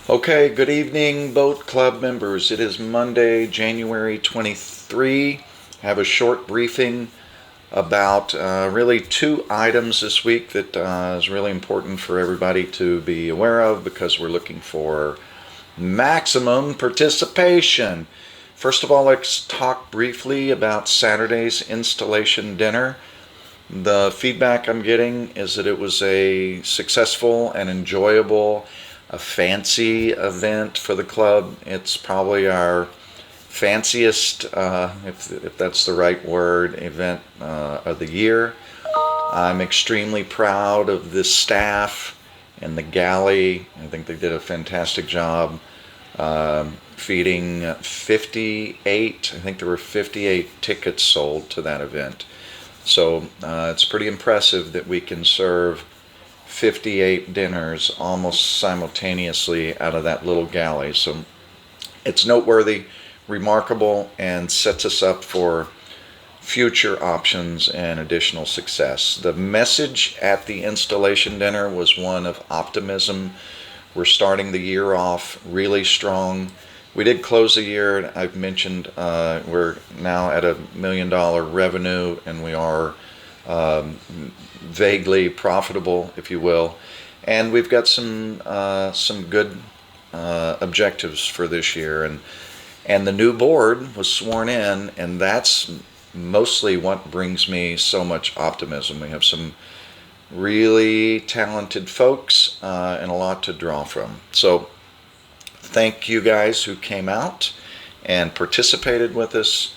Okay, good evening, Boat Club members. It is Monday, January 23. Have a short briefing about really two items this week that is really important for everybody to be aware of because we're looking for maximum participation. First of all, let's talk briefly about Saturday's installation dinner. The feedback I'm getting is that it was a successful and enjoyable, a fancy event for the club. It's probably our fanciest, if that's the right word, event of the year. I'm extremely proud of the staff and the galley. I think they did a fantastic job feeding 58. I think there were 58 tickets sold to that event. So it's pretty impressive that we can serve 58 dinners almost simultaneously out of that little galley. So it's noteworthy, remarkable, and sets us up for future options and additional success. The message at the installation dinner was one of optimism. We're starting the year off really strong. We did close the year. I've mentioned we're now at $1 million revenue, and we are vaguely profitable, if you will. And we've got some good objectives for this year. And the new board was sworn in, and that's mostly what brings me so much optimism. We have some really talented folks and a lot to draw from. So thank you guys who came out and participated with us.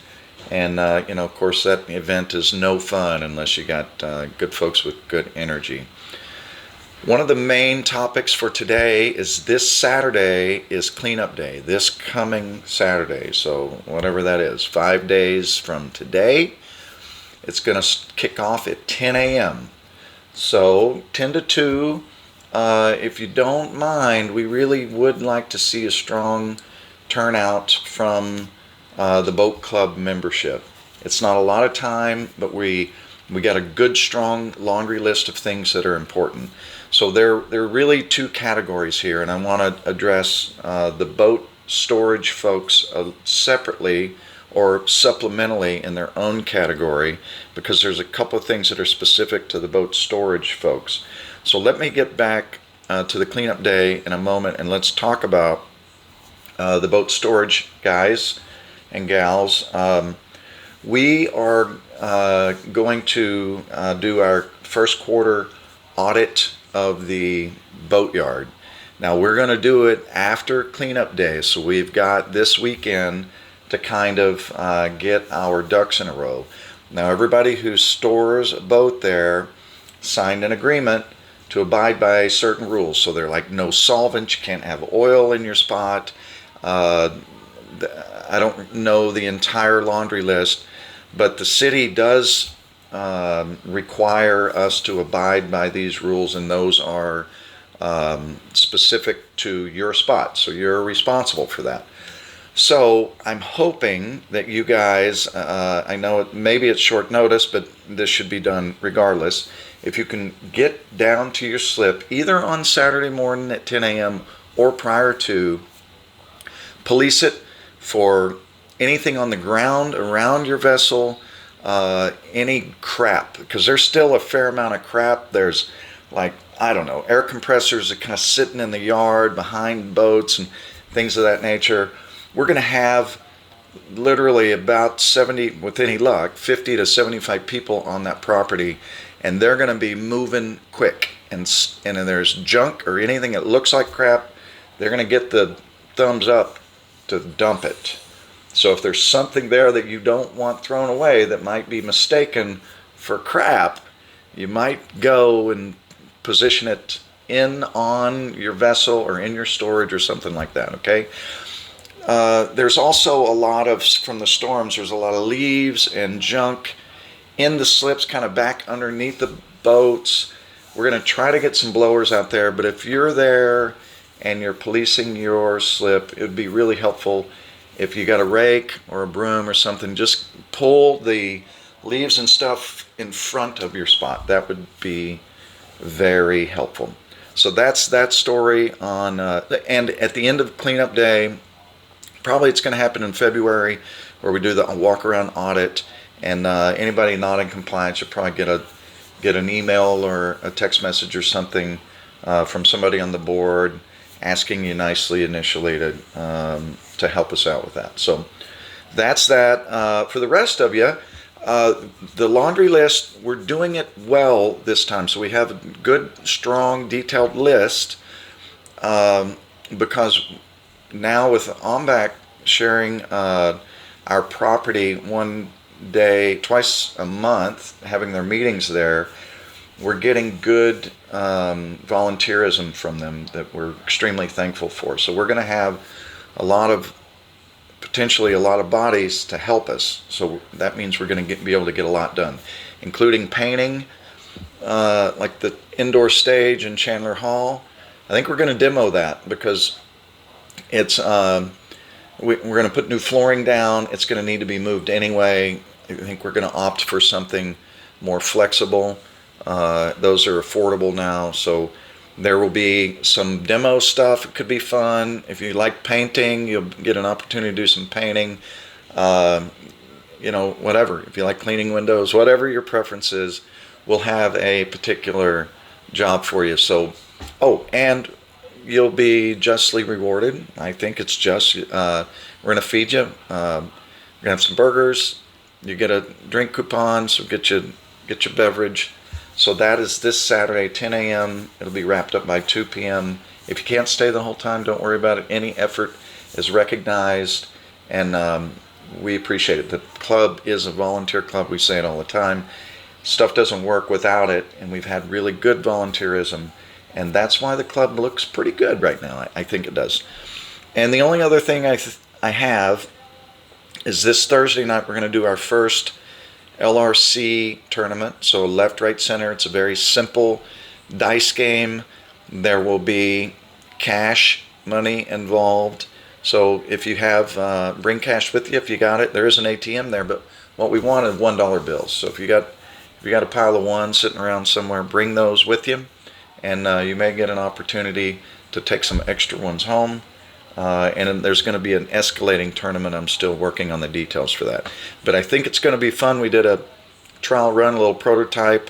And, of course, that event is no fun unless you got good folks with good energy. One of the main topics for today is this Saturday is cleanup day, this coming Saturday. So whatever that is, 5 days from today, it's going to kick off at 10 a.m. So 10 to 2, if you don't mind, we really would like to see a strong turnout from the boat club membership. It's not a lot of time, but we got a good, strong laundry list of things that are important. So there are really two categories here, and I want to address the boat storage folks separately or supplementally in their own category, because there's a couple of things that are specific to the boat storage folks. So let me get back to the cleanup day in a moment, and let's talk about the boat storage guys and gals. We are going to do our first quarter audit of the boatyard. Now we're going to do it after cleanup day, so we've got this weekend to kind of get our ducks in a row. Now everybody who stores a boat there signed an agreement to abide by certain rules. So they're like no solvent, you can't have oil in your spot. I don't know the entire laundry list, but the city does require us to abide by these rules, and those are specific to your spot, so you're responsible for that. So I'm hoping that you guys, I know maybe it's short notice, but this should be done regardless. If you can get down to your slip either on Saturday morning at 10 a.m. or prior to, police it for anything on the ground around your vessel, any crap, because there's still a fair amount of crap. There's like, I don't know, air compressors that kind of sitting in the yard behind boats and things of that nature. We're going to have literally about 70, with any luck, 50 to 75 people on that property, and they're going to be moving quick. And if there's junk or anything that looks like crap, they're going to get the thumbs up to dump it. So if there's something there that you don't want thrown away that might be mistaken for crap, you might go and position it in on your vessel or in your storage or something like that, okay? There's also a lot of, from the storms, there's a lot of leaves and junk in the slips kind of back underneath the boats. We're going to try to get some blowers out there, but if you're there and you're policing your slip, it would be really helpful if you got a rake or a broom or something, just pull the leaves and stuff in front of your spot. That would be very helpful. So that's that story on, and at the end of cleanup day, probably it's going to happen in February, where we do the walk around audit, and anybody not in compliance, you'll probably get an email or a text message or something from somebody on the board asking you nicely initially to help us out with that. So that's that. For the rest of you, the laundry list, we're doing it well this time. So we have a good, strong, detailed list, because now with OMBAC sharing our property one day, twice a month, having their meetings there, we're getting good volunteerism from them that we're extremely thankful for. So we're going to have potentially a lot of bodies to help us. So that means we're going to be able to get a lot done, including painting, like the indoor stage in Chandler Hall. I think we're going to demo that because it's we're going to put new flooring down. It's going to need to be moved anyway. I think we're going to opt for something more flexible. Those are affordable now, so there will be some demo stuff. It could be fun. If you like painting, you'll get an opportunity to do some painting. Whatever. If you like cleaning windows, whatever your preference is, we'll have a particular job for you. So, and you'll be justly rewarded. I think it's just. We're going to feed you. We're going to have some burgers. You get a drink coupon, so get your beverage. So that is this Saturday, 10 a.m. It'll be wrapped up by 2 p.m. If you can't stay the whole time, don't worry about it. Any effort is recognized, and we appreciate it. The club is a volunteer club. We say it all the time. Stuff doesn't work without it, and we've had really good volunteerism, and that's why the club looks pretty good right now. I think it does. And the only other thing I have is this Thursday night we're going to do our first LRC tournament. So left, right, center. It's a very simple dice game. There will be cash money involved. So if you have, bring cash with you if you got it. There is an ATM there, but what we want is $1 bills. So if you got a pile of ones sitting around somewhere, bring those with you, and you may get an opportunity to take some extra ones home. And there's going to be an escalating tournament. I'm still working on the details for that. But I think it's going to be fun. We did a trial run, a little prototype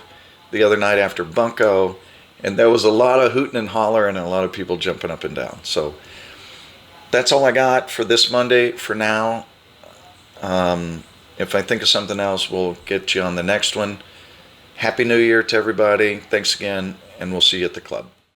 the other night after Bunko, and there was a lot of hooting and hollering and a lot of people jumping up and down. So that's all I got for this Monday for now. If I think of something else, we'll get you on the next one. Happy New Year to everybody. Thanks again, and we'll see you at the club.